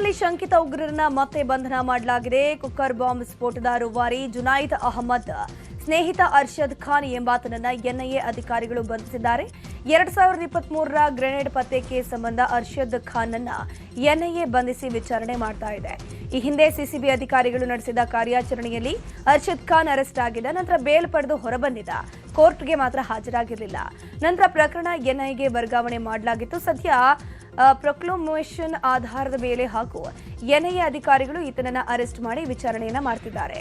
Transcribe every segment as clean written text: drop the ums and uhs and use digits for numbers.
ಮೈಸೂರಿನಲ್ಲಿ ಶಂಕಿತ ಉಗ್ರರನ್ನ ಮತ್ತೆ ಬಂಧನ ಮಾಡಲಾಗಿದೆ. ಕುಕ್ಕರ್ ಬಾಂಬ್ ಸ್ಫೋಟದ ರೂವಾರಿ ಜುನೈದ್ ಅಹಮದ್ ಸ್ನೇಹಿತ ಅರ್ಷದ್ ಖಾನ್ ಎಂಬಾತನನ್ನ ಎನ್ಐಎ ಅಧಿಕಾರಿಗಳು ಬಂಧಿಸಿದ್ದಾರೆ. 2023ರ ಗ್ರೆನೇಡ್ ಪತ್ತೆ ಕೇಸ್ ಸಂಬಂಧ ಅರ್ಷದ್ ಖಾನ್ ಅನ್ನ ಎನ್ಐಎ ಬಂಧಿಸಿ ವಿಚಾರಣೆ ಮಾಡ್ತಾ ಇದೆ. ಈ ಹಿಂದೆ ಸಿಸಿಬಿ ಅಧಿಕಾರಿಗಳು ನಡೆಸಿದ ಕಾರ್ಯಾಚರಣೆಯಲ್ಲಿ ಅರ್ಷದ್ ಖಾನ್ ಅರೆಸ್ಟ್ ಆಗಿದ್ದ ನಂತರ ಬೇಲ್ ಪಡೆದು ಹೊರಬಂದಿದ್ದ. ಕೋರ್ಟ್ಗೆ ಮಾತ್ರ ಹಾಜರಾಗಿರಲಿಲ್ಲ. ನಂತರ ಪ್ರಕರಣ ಎನ್ಐಎಗೆ ವರ್ಗಾವಣೆ ಮಾಡಲಾಗಿತ್ತು. ಸದ್ಯ ಪ್ರೊಕ್ಲಮೇಷನ್ ಆಧಾರದ ಮೇಲೆ ಹಾಗೂ ಎನ್ಐಎ ಅಧಿಕಾರಿಗಳು ಈತನನ್ನ ಅರೆಸ್ಟ್ ಮಾಡಿ ವಿಚಾರಣೆಯನ್ನ ಮಾಡ್ತಿದ್ದಾರೆ.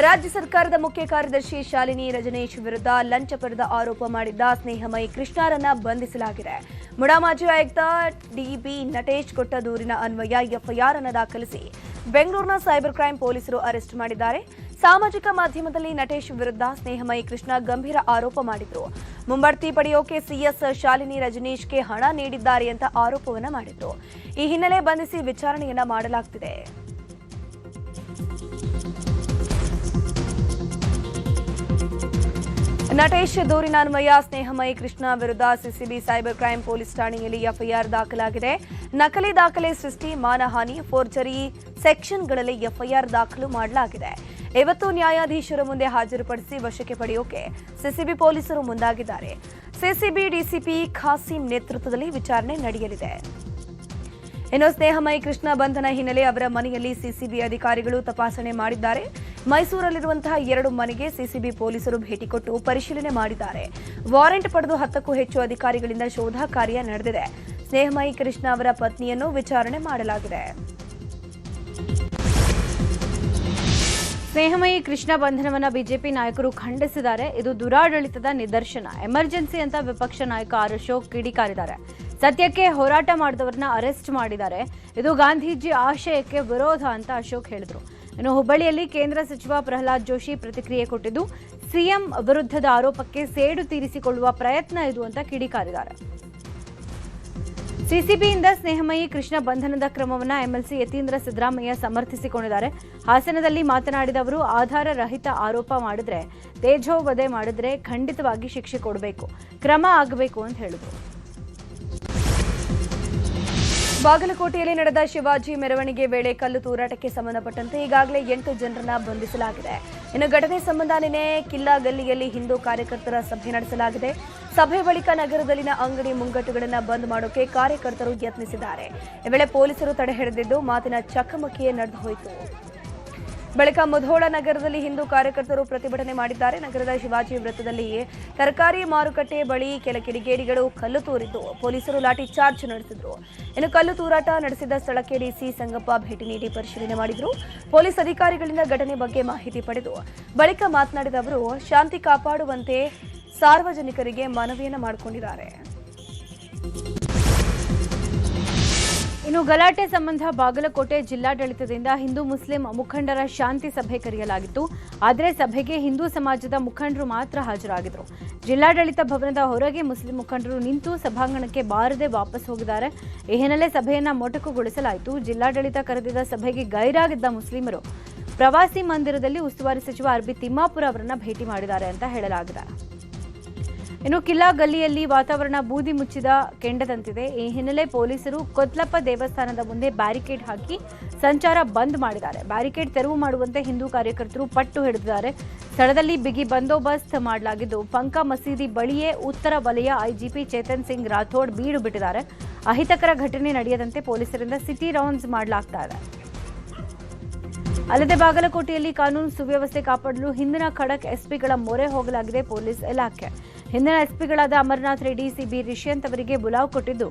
ರಾಜ್ಯ ಸರ್ಕಾರದ ಮುಖ್ಯ ಕಾರ್ಯದರ್ಶಿ ಶಾಲಿನಿ ರಜನೀಶ್ ವಿರುದ್ಧ ಲಂಚ ಪಡೆದ ಆರೋಪ ಮಾಡಿದ್ದ ಸ್ನೇಹಮಯಿ ಕೃಷ್ಣರನ್ನ ಬಂಧಿಸಲಾಗಿದೆ. ಮುಡಾ ಮಾಜಿ ಆಯುಕ್ತ ಡಿಬಿ ನಟೇಶ್ ಕೊಟ್ಟ ದೂರಿನ ಅನ್ವಯ ಎಫ್ಐಆರ್ ಅನ್ನು ದಾಖಲಿಸಿ ಬೆಂಗಳೂರಿನ ಸೈಬರ್ ಕ್ರೈಂ ಪೊಲೀಸರು ಅರೆಸ್ಟ್ ಮಾಡಿದ್ದಾರೆ. ಸಾಮಾಜಿಕ ಮಾಧ್ಯಮದಲ್ಲಿ ನಟೇಶ್ ವಿರುದ್ಧ ಸ್ನೇಹಮಯಿ ಕೃಷ್ಣ ಗಂಭೀರ ಆರೋಪ ಮಾಡಿದ್ರು. ಮುಂಬಡ್ತಿ ಪಡೆಯೋಕೆ ಸಿಎಸ್ ಶಾಲಿನಿ ರಜನೀಶ್ಗೆ ಹಣ ನೀಡಿದ್ದಾರೆ ಅಂತ ಆರೋಪವನ್ನ ಮಾಡಿದ್ರು. ಈ ಹಿನ್ನೆಲೆ ಬಂಧಿಸಿ ವಿಚಾರಣೆಯನ್ನ ಮಾಡಲಾಗ್ತಿದೆ. ನಟೇಶ್ ದೂರಿನ ಅನ್ವಯ ಸ್ನೇಹಮಯಿ ಕೃಷ್ಣ ವಿರುದ್ಧ ಸಿಸಿಬಿ ಸೈಬರ್ ಕ್ರೈಂ ಪೊಲೀಸ್ ಠಾಣೆಯಲ್ಲಿ ಎಫ್ಐಆರ್ ದಾಖಲಾಗಿದೆ. ನಕಲಿ ದಾಖಲೆ ಸೃಷ್ಟಿ, ಮಾನಹಾನಿ, ಫೋರ್ಜರಿ ಸೆಕ್ಷನ್ಗಳಲ್ಲಿ ಎಫ್ಐಆರ್ ದಾಖಲು ಮಾಡಲಾಗಿದೆ. ಇವತ್ತು ನ್ಯಾಯಾಧೀಶರ ಮುಂದೆ ಹಾಜರುಪಡಿಸಿ ವಶಕ್ಕೆ ಪಡೆಯೋಕೆ ಸಿಸಿಬಿ ಪೊಲೀಸರು ಮುಂದಾಗಿದ್ದಾರೆ. ಸಿಸಿಬಿ ಡಿಸಿಪಿ ಖಾಸಿಂ ನೇತೃತ್ವದಲ್ಲಿ ವಿಚಾರಣೆ ನಡೆಯಲಿದೆ. ಇನ್ನು ಸ್ನೇಹಮಯಿ ಕೃಷ್ಣ ಬಂಧನ ಹಿನ್ನೆಲೆ ಅವರ ಮನೆಯಲ್ಲಿ ಸಿಸಿಬಿ ಅಧಿಕಾರಿಗಳು ತಪಾಸಣೆ ಮಾಡಿದ್ದಾರೆ. ಮೈಸೂರಲ್ಲಿರುವಂತಹ 2 ಮನೆಗೆ ಸಿಸಿಬಿ ಪೊಲೀಸರು ಭೇಟಿ ಕೊಟ್ಟು ಪರಿಶೀಲನೆ ಮಾಡಿದ್ದಾರೆ. ವಾರೆಂಟ್ ಪಡೆದು 10ಕ್ಕೂ ಹೆಚ್ಚು ಅಧಿಕಾರಿಗಳಿಂದ ಶೋಧ ಕಾರ್ಯ ನಡೆದಿದೆ. ಸ್ನೇಹಮಯಿ ಕೃಷ್ಣ ಅವರ ಪತ್ನಿಯನ್ನು ವಿಚಾರಣೆ ಮಾಡಲಾಗಿದೆ. ಸ್ನೇಹಮಯಿ ಕೃಷ್ಣ ಬಂಧನವನ್ನ ಬಿಜೆಪಿ ನಾಯಕರು ಖಂಡಿಸಿದ್ದಾರೆ. ಇದು ದುರಾಡಳಿತದ ನಿದರ್ಶನ. ಎಮರ್ಜೆನ್ಸಿ ಅಂತ ವಿಪಕ್ಷ ನಾಯಕ ಆರ್ ಅಶೋಕ್ ಕಿಡಿಕಾರಿದ್ದಾರೆ. ಸತ್ಯಕ್ಕೆ ಹೋರಾಟ ಮಾಡಿದವರನ್ನ ಅರೆಸ್ಟ್ ಮಾಡಿದ್ದಾರೆ. ಇದು ಗಾಂಧೀಜಿ ಆಶಯಕ್ಕೆ ವಿರೋಧ ಅಂತ ಅಶೋಕ್ ಹೇಳಿದರು. ಇನ್ನು ಹುಬ್ಬಳ್ಳಿಯಲ್ಲಿ ಕೇಂದ್ರ ಸಚಿವ ಪ್ರಹ್ಲಾದ್ ಜೋಶಿ ಪ್ರತಿಕ್ರಿಯೆ ಕೊಟ್ಟಿದ್ದು, ಸಿಎಂ ವಿರುದ್ಧದ ಆರೋಪಕ್ಕೆ ಸೇಡು ತೀರಿಸಿಕೊಳ್ಳುವ ಪ್ರಯತ್ನ ಇದು ಅಂತ ಕಿಡಿಕಾರಿದ್ದಾರೆ. ಸಿಸಿಬಿಯಿಂದ ಸ್ನೇಹಮಯಿ ಕೃಷ್ಣ ಬಂಧನದ ಕ್ರಮವನ್ನು ಎಂಎಲ್ಸಿ ಯತೀಂದ್ರ ಸಿದ್ದರಾಮಯ್ಯ ಸಮರ್ಥಿಸಿಕೊಂಡಿದ್ದಾರೆ. ಹಾಸನದಲ್ಲಿ ಮಾತನಾಡಿದ ಅವರು, ಆಧಾರ ರಹಿತ ಆರೋಪ ಮಾಡಿದ್ರೆ, ತೇಜೋವಧೆ ಮಾಡಿದ್ರೆ ಖಂಡಿತವಾಗಿ ಶಿಕ್ಷೆ ಕೊಡಬೇಕು, ಕ್ರಮ ಆಗಬೇಕು ಅಂತ ಹೇಳಿದರು. ಬಾಗಲಕೋಟೆಯಲ್ಲಿ ನಡೆದ ಶಿವಾಜಿ ಮೆರವಣಿಗೆ ವೇಳೆ ಕಲ್ಲು ತೂರಾಟಕ್ಕೆ ಸಂಬಂಧಪಟ್ಟಂತೆ ಈಗಾಗಲೇ 8 ಜನರನ್ನ ಬಂಧಿಸಲಾಗಿದೆ. ಇನ್ನು ಘಟನೆ ಸಂಬಂಧ ನಿನ್ನೆ ಕಿಲ್ಲಾ ಗಲ್ಲಿಯಲ್ಲಿ ಹಿಂದೂ ಕಾರ್ಯಕರ್ತರ ಸಭೆ ನಡೆಸಲಾಗಿದೆ. ಸಭೆ ಬಳಿಕ ನಗರದಲ್ಲಿನ ಅಂಗಡಿ ಮುಂಗಟ್ಟುಗಳನ್ನು ಬಂದ್ ಮಾಡೋಕೆ ಕಾರ್ಯಕರ್ತರು ಯತ್ನಿಸಿದ್ದಾರೆ. ಈ ವೇಳೆ ಪೊಲೀಸರು ತಡೆ ಹಿಡಿದಿದ್ದು ಮಾತಿನ ಚಕಮಕಿಯೇ ನಡೆದು ಹೋಯಿತು. ಬಳಿಕ ಮುಧೋಳ ನಗರದಲ್ಲಿ ಹಿಂದೂ ಕಾರ್ಯಕರ್ತರು ಪ್ರತಿಭಟನೆ ಮಾಡಿದ್ದಾರೆ. ನಗರದ ಶಿವಾಜಿ ವೃತ್ತದಲ್ಲಿ ತರಕಾರಿ ಮಾರುಕಟ್ಟೆ ಬಳಿ ಕೆಲ ಕಿಡಿಗೇಡಿಗಳು ಕಲ್ಲು ತೂರಿದ್ದು ಪೊಲೀಸರು ಲಾಠಿ ಚಾರ್ಜ್ ನಡೆಸಿದ್ರು. ಇನ್ನು ಕಲ್ಲು ತೂರಾಟ ನಡೆಸಿದ ಸ್ಥಳಕ್ಕೆ ಡಿಸಿ ಸಂಗಪ್ಪ ಭೇಟಿ ನೀಡಿ ಪರಿಶೀಲನೆ ಮಾಡಿದ್ರು. ಪೊಲೀಸ್ ಅಧಿಕಾರಿಗಳಿಂದ ಘಟನೆ ಬಗ್ಗೆ ಮಾಹಿತಿ ಪಡೆದು ಬಳಿಕ ಮಾತನಾಡಿದ ಅವರು, ಶಾಂತಿ ಕಾಪಾಡುವಂತೆ ಸಾರ್ವಜನಿಕರಿಗೆ ಮನವಿಯನ್ನು ಮಾಡಿಕೊಂಡಿದ್ದಾರೆ. ಇನ್ನು ಗಲಾಟೆ ಸಂಬಂಧ ಬಾಗಲಕೋಟೆ ಜಿಲ್ಲಾಡಳಿತದಿಂದ ಹಿಂದೂ ಮುಸ್ಲಿಂ ಮುಖಂಡರ ಶಾಂತಿ ಸಭೆ ಕರೆಯಲಾಗಿತ್ತು. ಆದರೆ ಸಭೆಗೆ ಹಿಂದೂ ಸಮಾಜದ ಮುಖಂಡರು ಮಾತ್ರ ಹಾಜರಾಗಿದ್ದರು. ಜಿಲ್ಲಾಡಳಿತ ಭವನದ ಹೊರಗೆ ಮುಸ್ಲಿಂ ಮುಖಂಡರು ನಿಂತು ಸಭಾಂಗಣಕ್ಕೆ ಬಾರದೆ ವಾಪಸ್ ಹೋಗಿದ್ದಾರೆ. ಈ ಹಿನ್ನೆಲೆ ಸಭೆಯನ್ನ ಮೊಟಕುಗೊಳಿಸಲಾಯಿತು. ಜಿಲ್ಲಾಡಳಿತ ಕರೆದಿದ್ದ ಸಭೆಗೆ ಗೈರಾಗಿದ್ದ ಮುಸ್ಲಿಮರು ಪ್ರವಾಸಿ ಮಂದಿರದಲ್ಲಿ ಉಸ್ತುವಾರಿ ಸಚಿವ ಆರ್ಬಿ ತಿಮ್ಮಾಪುರ ಅವರನ್ನ ಭೇಟಿ ಮಾಡಿದ್ದಾರೆ ಅಂತ ಹೇಳಲಾಗಿದೆ. ಇನ್ನು ಕಿಲ್ಲಾ ಗಲ್ಲಿಯಲ್ಲಿ ವಾತಾವರಣ ಬೂದಿ ಮುಚ್ಚಿದ ಕೆಂಡದಂತಿದೆ. ಈ ಹಿನ್ನೆಲೆ ಪೊಲೀಸರು ಕೊತ್ಲಪ್ಪ ದೇವಸ್ಥಾನದ ಮುಂದೆ ಬ್ಯಾರಿಕೇಡ್ ಹಾಕಿ ಸಂಚಾರ ಬಂದ್ ಮಾಡಿದ್ದಾರೆ. ಬ್ಯಾರಿಕೇಡ್ ತೆರವು ಮಾಡುವಂತೆ ಹಿಂದೂ ಕಾರ್ಯಕರ್ತರು ಪಟ್ಟು ಹಿಡಿದಿದ್ದಾರೆ. ಸ್ಥಳದಲ್ಲಿ ಬಿಗಿ ಬಂದೋಬಸ್ತ್ ಮಾಡಲಾಗಿದ್ದು, ಪಂಕಾ ಮಸೀದಿ ಬಳಿಯೇ ಉತ್ತರ ವಲಯ ಐಜಿಪಿ ಚೇತನ್ ಸಿಂಗ್ ರಾಥೋಡ್ ಬೀಡು ಬಿಟ್ಟಿದ್ದಾರೆ. ಅಹಿತಕರ ಘಟನೆ ನಡೆಯದಂತೆ ಪೊಲೀಸರಿಂದ ಸಿಟಿ ರೌಂಡ್ಸ್ ಮಾಡಲಾಗ್ತಾ ಇದೆ. ಅಲ್ಲದೆ ಬಾಗಲಕೋಟೆಯಲ್ಲಿ ಕಾನೂನು ಸುವ್ಯವಸ್ಥೆ ಕಾಪಾಡಲು ಹಿಂದಿನ ಖಡಕ್ ಎಸ್ಪಿಗಳ ಮೊರೆ ಹೋಗಲಾಗಿದೆ ಪೊಲೀಸ್ ಇಲಾಖೆ. ಹಿಂದಿನ ಎಸ್ಪಿಗಳಾದ ಅಮರನಾಥ್ ರೆಡ್ಡಿ, ಸಿಬಿ ರಿಷ್ಯಂತ್ ಅವರಿಗೆ ಬುಲಾವ್ ಕೊಟ್ಟಿದ್ದು,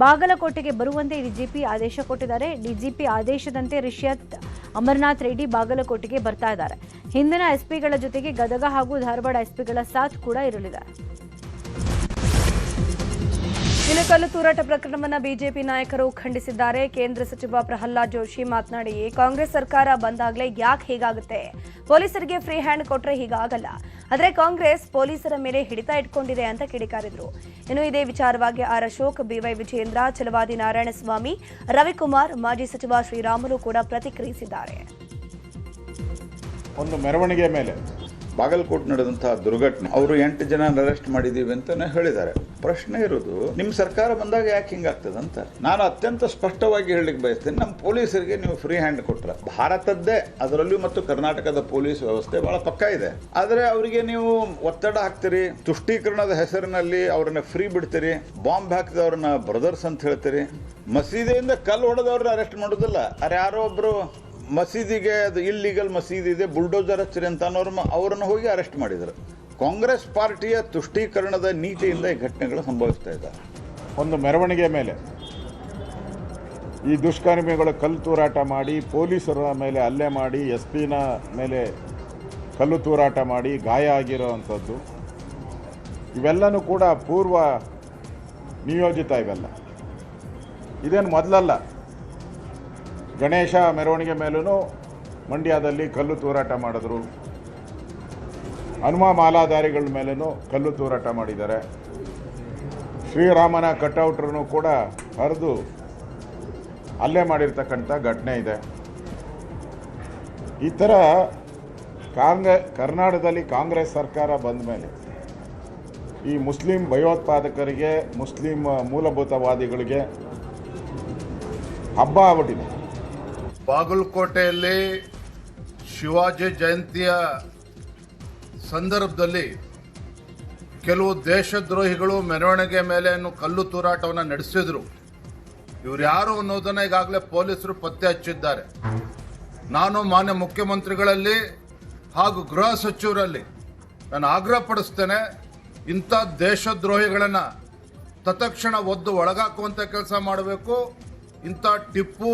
ಬಾಗಲಕೋಟೆಗೆ ಬರುವಂತೆ ಡಿಜಿಪಿ ಆದೇಶ ಕೊಟ್ಟಿದ್ದಾರೆ. ಡಿಜಿಪಿ ಆದೇಶದಂತೆ ರಿಷ್ಯಂತ್, ಅಮರನಾಥ್ ರೆಡ್ಡಿ ಬಾಗಲಕೋಟೆಗೆ ಬರ್ತಾ ಇದ್ದಾರೆ. ಹಿಂದಿನ ಎಸ್ಪಿಗಳ ಜೊತೆಗೆ ಗದಗ ಹಾಗೂ ಧಾರವಾಡ ಎಸ್ಪಿಗಳ ಸಾಥ್ ಕೂಡ ಇರಲಿದೆ. ಇನ್ನು ಕಲ್ಲು ತೂರಾಟ ಪ್ರಕರಣವನ್ನು ಬಿಜೆಪಿ ನಾಯಕರು ಖಂಡಿಸಿದ್ದಾರೆ. ಕೇಂದ್ರ ಸಚಿವ ಪ್ರಹ್ಲಾದ್ ಜೋಶಿ ಮಾತನಾಡಿ, ಕಾಂಗ್ರೆಸ್ ಸರ್ಕಾರ ಬಂದಾಗಲೇ ಯಾಕೆ ಹೀಗಾಗುತ್ತೆ? ಪೊಲೀಸರಿಗೆ ಫ್ರೀ ಹ್ಯಾಂಡ್ ಕೊಟ್ರೆ ಹೀಗಾಗಲ್ಲ. ಆದರೆ ಕಾಂಗ್ರೆಸ್ ಪೊಲೀಸರ ಮೇಲೆ ಹಿಡಿತ ಇಟ್ಕೊಂಡಿದೆ ಅಂತ ಕಿಡಿಕಾರಿದ್ರು. ಇನ್ನು ಇದೇ ವಿಚಾರವಾಗಿ ಆರ್ ಅಶೋಕ್, ಬಿವೈ ವಿಜಯೇಂದ್ರ, ಛಲವಾದಿ ನಾರಾಯಣಸ್ವಾಮಿ, ರವಿಕುಮಾರ್, ಮಾಜಿ ಸಚಿವ ಶ್ರೀರಾಮುಲು ಕೂಡ ಪ್ರತಿಕ್ರಿಯಿಸಿದ್ದಾರೆ. ಒಂದು ಮೆರವಣಿಗೆ ಮೇಲೆ ಬಾಗಲಕೋಟೆ ನಡೆದಂತಹ ದುರ್ಘಟನೆ ಅವರು 8 ಜನ ಅರೆಸ್ಟ್ ಮಾಡಿದೀವಿ ಅಂತಾನೆ ಹೇಳಿದ್ದಾರೆ. ಪ್ರಶ್ನೆ ಇರೋದು ನಿಮ್ಮ ಸರ್ಕಾರ ಬಂದಾಗ ಯಾಕೆ ಹಿಂಗಾಗ್ತದಂತ ನಾನು ಅತ್ಯಂತ ಸ್ಪಷ್ಟವಾಗಿ ಹೇಳಲಿಕ್ಕೆ ಬಯಸ್ತೇನೆ. ನಮ್ಮ ಪೊಲೀಸರಿಗೆ ನೀವು ಫ್ರೀ ಹ್ಯಾಂಡ್ ಕೊಟ್ರ ಭಾರತದ್ದೇ ಅದರಲ್ಲಿಯೂ ಮತ್ತು ಕರ್ನಾಟಕದ ಪೊಲೀಸ್ ವ್ಯವಸ್ಥೆ ಬಹಳ ಪಕ್ಕ ಇದೆ. ಆದರೆ ಅವರಿಗೆ ನೀವು ಒತ್ತಡ ಹಾಕ್ತೀರಿ, ತುಷ್ಟೀಕರಣದ ಹೆಸರಿನಲ್ಲಿ ಅವ್ರನ್ನ ಫ್ರೀ ಬಿಡ್ತೀರಿ, ಬಾಂಬ್ ಹಾಕಿದವ್ರನ್ನ ಬ್ರದರ್ಸ್ ಅಂತ ಹೇಳ್ತೀರಿ, ಮಸೀದಿಯಿಂದ ಕಲ್ಲು ಹೊಡೆದವ್ರನ್ನ ಅರೆಸ್ಟ್ ಮಾಡೋದಿಲ್ಲ. ಅರೆ ಯಾರೋ ಒಬ್ರು ಮಸೀದಿಗೆ ಅದು ಇಲ್ಲೀಗಲ್ ಮಸೀದಿ ಇದೆ ಬುಲ್ಡೋಜರ್ ಹಚ್ಚಿರಿ ಅಂತ ಅವರನ್ನು ಹೋಗಿ ಅರೆಸ್ಟ್ ಮಾಡಿದರು. ಕಾಂಗ್ರೆಸ್ ಪಾರ್ಟಿಯ ತುಷ್ಟೀಕರಣದ ನೀತಿಯಿಂದ ಈ ಘಟನೆಗಳು ಸಂಭವಿಸ್ತಾ ಇದ್ದಾವೆ. ಒಂದು ಮೆರವಣಿಗೆ ಮೇಲೆ ಈ ದುಷ್ಕರ್ಮಿಗಳು ಕಲ್ಲು ತೂರಾಟ ಮಾಡಿ ಪೊಲೀಸರ ಮೇಲೆ ಹಲ್ಲೆ ಮಾಡಿ SP ಮೇಲೆ ಕಲ್ಲು ತೂರಾಟ ಮಾಡಿ ಗಾಯ ಆಗಿರೋವಂಥದ್ದು ಇವೆಲ್ಲನೂ ಕೂಡ ಪೂರ್ವ ನಿಯೋಜಿತ. ಇದೇನು ಮೊದಲಲ್ಲ. ಗಣೇಶ ಮೆರವಣಿಗೆ ಮೇಲೂ ಮಂಡ್ಯದಲ್ಲಿ ಕಲ್ಲು ತೂರಾಟ ಮಾಡಿದ್ರು, ಹನುಮ ಮಾಲಾಧಾರಿಗಳ ಮೇಲೂ ಕಲ್ಲು ತೂರಾಟ ಮಾಡಿದ್ದಾರೆ, ಶ್ರೀರಾಮನ ಕಟ್ಔಟ್ರನ್ನು ಕೂಡ ಹರಿದು ಹಲ್ಲೆ ಮಾಡಿರ್ತಕ್ಕಂಥ ಘಟನೆ ಇದೆ. ಈ ಥರ ಕರ್ನಾಟಕದಲ್ಲಿ ಕಾಂಗ್ರೆಸ್ ಸರ್ಕಾರ ಬಂದ ಮೇಲೆ ಈ ಮುಸ್ಲಿಂ ಭಯೋತ್ಪಾದಕರಿಗೆ, ಮುಸ್ಲಿಂ ಮೂಲಭೂತವಾದಿಗಳಿಗೆ ಹಬ್ಬ ಆಗ್ಬಿಟ್ಟಿದೆ. ಬಾಗಲಕೋಟೆಯಲ್ಲಿ ಶಿವಾಜಿ ಜಯಂತಿಯ ಸಂದರ್ಭದಲ್ಲಿ ಕೆಲವು ದೇಶದ್ರೋಹಿಗಳು ಮೆರವಣಿಗೆ ಮೇಲೆ ಕಲ್ಲು ತೂರಾಟವನ್ನು ನಡೆಸಿದ್ರು. ಇವ್ರು ಯಾರು ಅನ್ನೋದನ್ನ ಈಗಾಗಲೇ ಪೊಲೀಸರು ಪತ್ತೆ ಹಚ್ಚಿದ್ದಾರೆ. ನಾನು ಮಾನ್ಯ ಮುಖ್ಯಮಂತ್ರಿಗಳಲ್ಲಿ ಹಾಗೂ ಗೃಹ ಸಚಿವರಲ್ಲಿ ನಾನು ಆಗ್ರಹ ಪಡಿಸ್ತೇನೆ, ಇಂಥ ದೇಶದ್ರೋಹಿಗಳನ್ನು ತತ್ಕ್ಷಣ ಒದ್ದು ಒಳಗಾಕುವಂಥ ಕೆಲಸ ಮಾಡಬೇಕು. ಇಂಥ ಟಿಪ್ಪು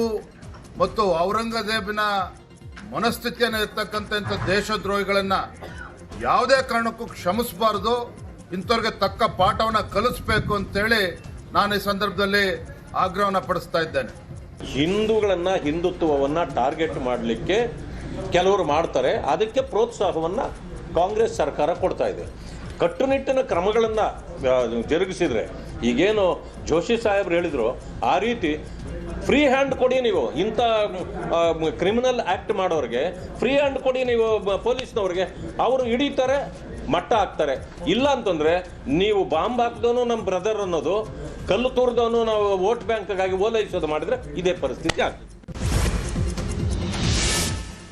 ಮತ್ತು ಔರಂಗಜೇಬನ ಮನಸ್ಥಿತಿಯನ್ನು ಇರ್ತಕ್ಕಂಥ ಇಂಥ ದೇಶದ್ರೋಹಿಗಳನ್ನು ಯಾವುದೇ ಕಾರಣಕ್ಕೂ ಕ್ಷಮಿಸಬಾರ್ದು. ಇಂಥವ್ರಿಗೆ ತಕ್ಕ ಪಾಠವನ್ನು ಕಲಿಸಬೇಕು ಅಂತೇಳಿ ನಾನು ಈ ಸಂದರ್ಭದಲ್ಲಿ ಆಗ್ರಹವನ್ನು ಪಡಿಸ್ತಾ ಇದ್ದೇನೆ. ಹಿಂದೂಗಳನ್ನ, ಹಿಂದುತ್ವವನ್ನು ಟಾರ್ಗೆಟ್ ಮಾಡಲಿಕ್ಕೆ ಕೆಲವರು ಮಾಡ್ತಾರೆ. ಅದಕ್ಕೆ ಪ್ರೋತ್ಸಾಹವನ್ನು ಕಾಂಗ್ರೆಸ್ ಸರ್ಕಾರ ಕೊಡ್ತಾ ಇದೆ. ಕಟ್ಟುನಿಟ್ಟಿನ ಕ್ರಮಗಳನ್ನು ಜರುಗಿಸಿದ್ರೆ, ಈಗೇನು ಜೋಶಿ ಸಾಹೇಬ್ರು ಹೇಳಿದ್ರು ಆ ರೀತಿ ಫ್ರೀ ಹ್ಯಾಂಡ್ ಕೊಡಿ ನೀವು. ಇಂಥ ಕ್ರಿಮಿನಲ್ ಆ್ಯಕ್ಟ್ ಮಾಡೋರಿಗೆ ಫ್ರೀ ಹ್ಯಾಂಡ್ ಕೊಡಿ ನೀವು ಪೊಲೀಸ್ನವ್ರಿಗೆ, ಅವರು ಹಿಡಿತಾರೆ, ಮಟ್ಟ ಹಾಕ್ತಾರೆ. ಇಲ್ಲ ಅಂತಂದರೆ ನೀವು ಬಾಂಬ್ ಹಾಕಿದವನು ನಮ್ಮ ಬ್ರದರ್ ಅನ್ನೋದು, ಕಲ್ಲು ತೂರಿದವನು ನಾವು ವೋಟ್ ಬ್ಯಾಂಕ್ಗಾಗಿ ಓಲೈಸೋದು ಮಾಡಿದರೆ ಇದೇ ಪರಿಸ್ಥಿತಿ ಆಗ್ತದೆ.